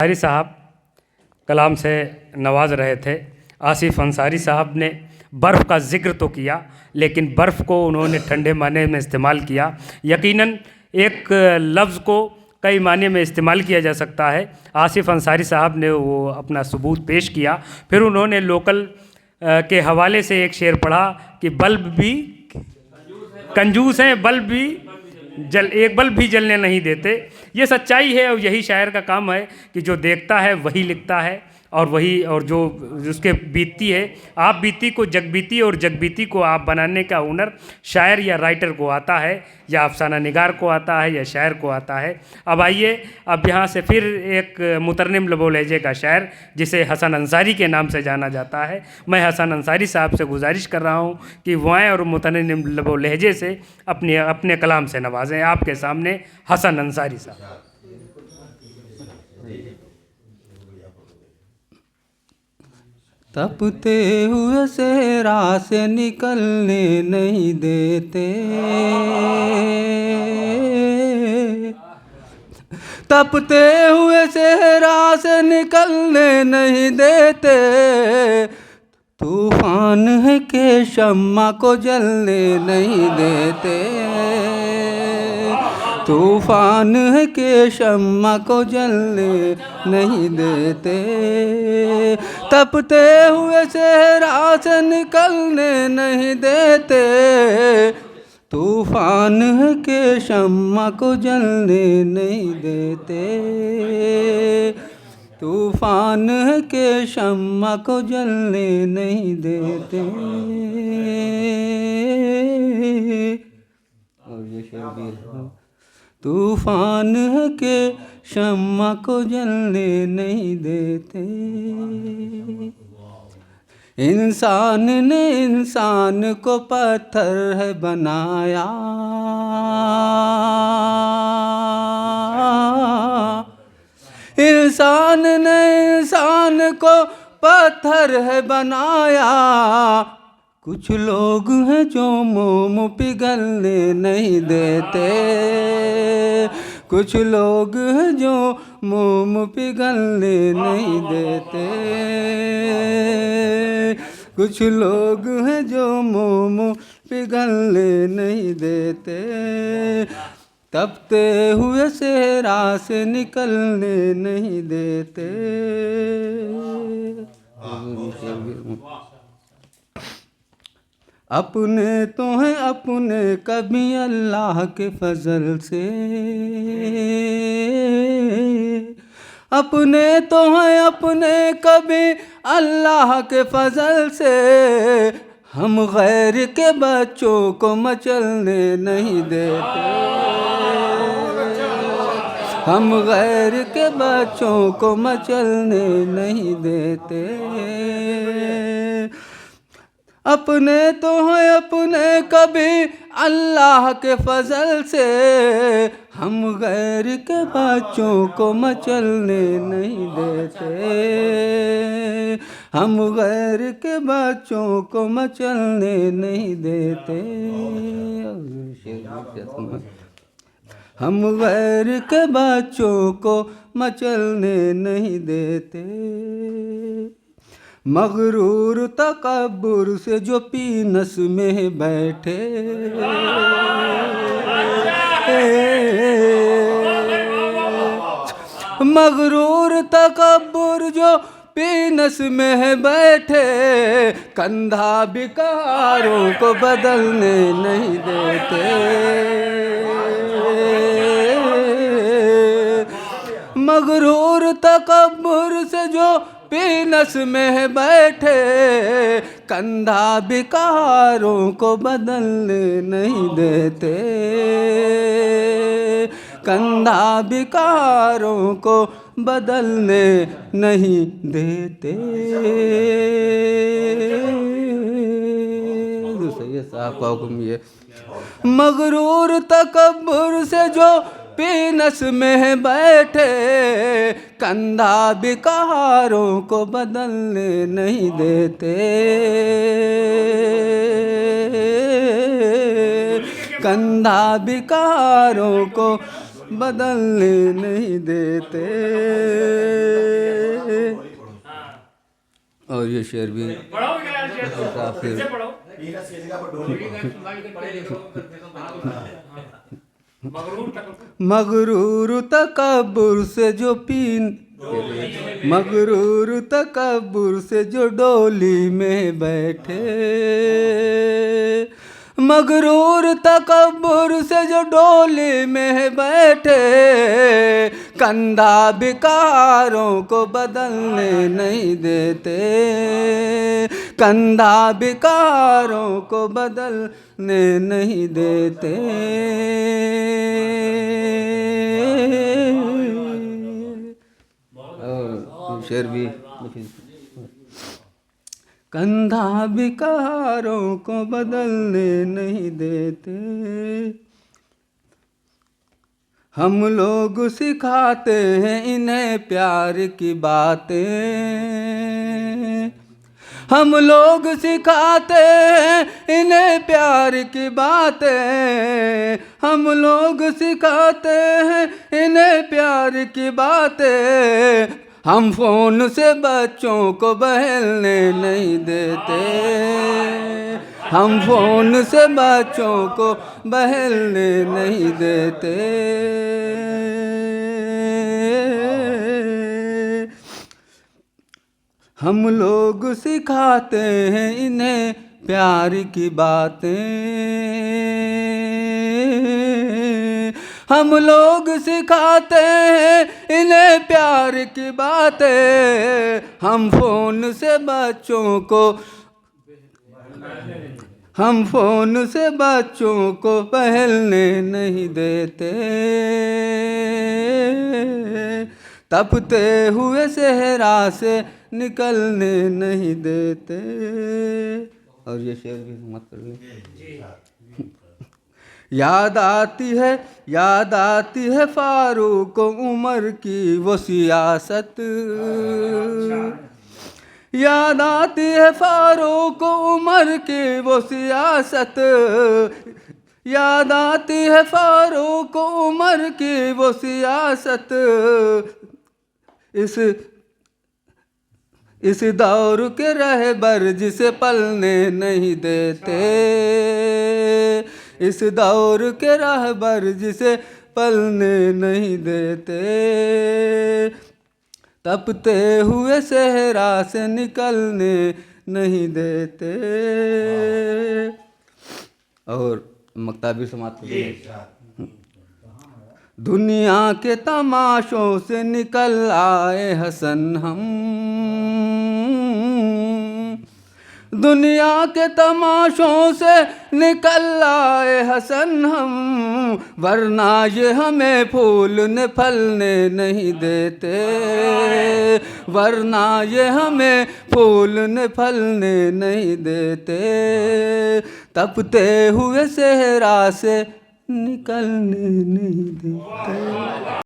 अंसारी साहब कलाम से नवाज रहे थे। आसिफ अंसारी साहब ने बर्फ़ का ज़िक्र तो किया, लेकिन बर्फ़ को उन्होंने ठंडे माने में इस्तेमाल किया। यकीनन एक लफ्ज़ को कई माने में इस्तेमाल किया जा सकता है। आसिफ अंसारी साहब ने वो अपना सबूत पेश किया। फिर उन्होंने लोकल के हवाले से एक शेर पढ़ा कि बल्ब भी कंजूस हैं, बल्ब भी एक बल्ब भी जलने नहीं देते। ये सच्चाई है और यही शायर का काम है कि जो देखता है वही लिखता है और जो उसके बीतती है आप बीती को जगबीती और जगबीती को आप बनाने का हुनर शायर या राइटर को आता है, या अफसाना निगार को आता है, या शायर को आता है। अब आइए, अब यहाँ से फिर एक मुतरन्निम लबो लहजे का शायर जिसे हसन अंसारी के नाम से जाना जाता है, मैं हसन अंसारी साहब से गुजारिश कर रहा हूँ कि वह और मुतरन्निम लबो लहजे से अपने कलाम से नवाजें। आपके सामने हसन अंसारी साहब। तपते हुए सेहरा से निकलने नहीं देते, तपते हुए सेहरा से निकलने नहीं देते। तूफान है के शम्मा को जलने नहीं देते, तूफान है के शम्मा को जलने नहीं देते। तपते हुए सेहरा से निकलने नहीं देते, तूफान है के शम्मा को जलने नहीं देते, तूफान है के शम्मा को जलने नहीं देते। और ये शेर भी है, तूफान है के शम्मा को जलने नहीं देते। इंसान ने इंसान को पत्थर है बनाया, इंसान ने इंसान को पत्थर है बनाया। कुछ लोग हैं जो मोम पिघलने नहीं देते, कुछ लोग हैं जो मोम पिघलने नहीं देते, कुछ लोग हैं जो मोम पिघलने नहीं देते। तपते हुए सेहरा से निकलने नहीं देते। अपने तो हैं अपने कभी अल्लाह के फजल से, अपने तो हैं अपने कभी अल्लाह के फजल से। हम गैर के बच्चों को मचलने नहीं देते, हम गैर के बच्चों को मचलने नहीं देते। अपने तो हैं अपने कभी अल्लाह के फजल से, हम गैर के बच्चों को मचलने नहीं देते, हम गैर के बच्चों को मचलने नहीं देते। हम गैर के बच्चों को मचलने नहीं देते। मगरूर तकब्बुर से जो पीनस में बैठे, मगरूर तकब्बुर जो पीनस में बैठे, कंधा बिकारों को बदलने नहीं देते। मगरूर तकब्बुर से जो पीनस में बैठे, कंधा बिकारों को बदलने नहीं देते, कंधा बिकारों को बदलने नहीं देते। सही साहब का हुक्म ये, मगरूर तकब्बुर से जो पीनस में बैठे, कंधा बिकारों को बदलने नहीं देते, कंधा बिकारों को बदलने नहीं देते। और ये शेर भी फिर मगरूर तकब्बुर से जो मगरूर तकब्बुर से जो डोली में बैठे, मगरूर तकब्बुर से जो डोली में बैठे, कंधा बिकारों को बदलने नहीं देते, कंधा बिकारों को बदलने नहीं देते। और शेर भी कंधा बिकारों को बदलने नहीं देते। हम लोग सिखाते हैं इन्हें प्यार की बातें, हम लोग सिखाते हैं इन्हें प्यार की बातें, हम लोग सिखाते हैं इन्हें प्यार की बातें। हम फोन से बच्चों को बहलने नहीं देते, हम फोन से बच्चों को बहलने नहीं देते। हम लोग सिखाते हैं इन्हें प्यार की बातें, हम लोग सिखाते हैं इन्हें प्यार की बातें। हम फोन से बच्चों को, हम फोन से बच्चों को बहलने नहीं देते। तपते हुए सहरा से निकलने नहीं देते। और ये शेर भी मत कर ले। याद आती है फारूक उमर की वो सियासत, याद आती है फारूक उमर की वो सियासत, याद आती है फारूक उमर की वो सियासत। इस दौर के रहबर जिसे पलने नहीं देते, इस दौर के रहबर जिसे पलने नहीं देते। तपते हुए सहरा से निकलने नहीं देते। और मक्ताबी समाप्त हुई। दुनिया के तमाशों से निकल आए हसन हम, दुनिया के तमाशों से निकल आए हसन हम, वरना ये हमें फूलने फलने नहीं देते, वरना ये हमें फूलने फलने नहीं देते। तपते हुए सहरा से निकलने नहीं देते।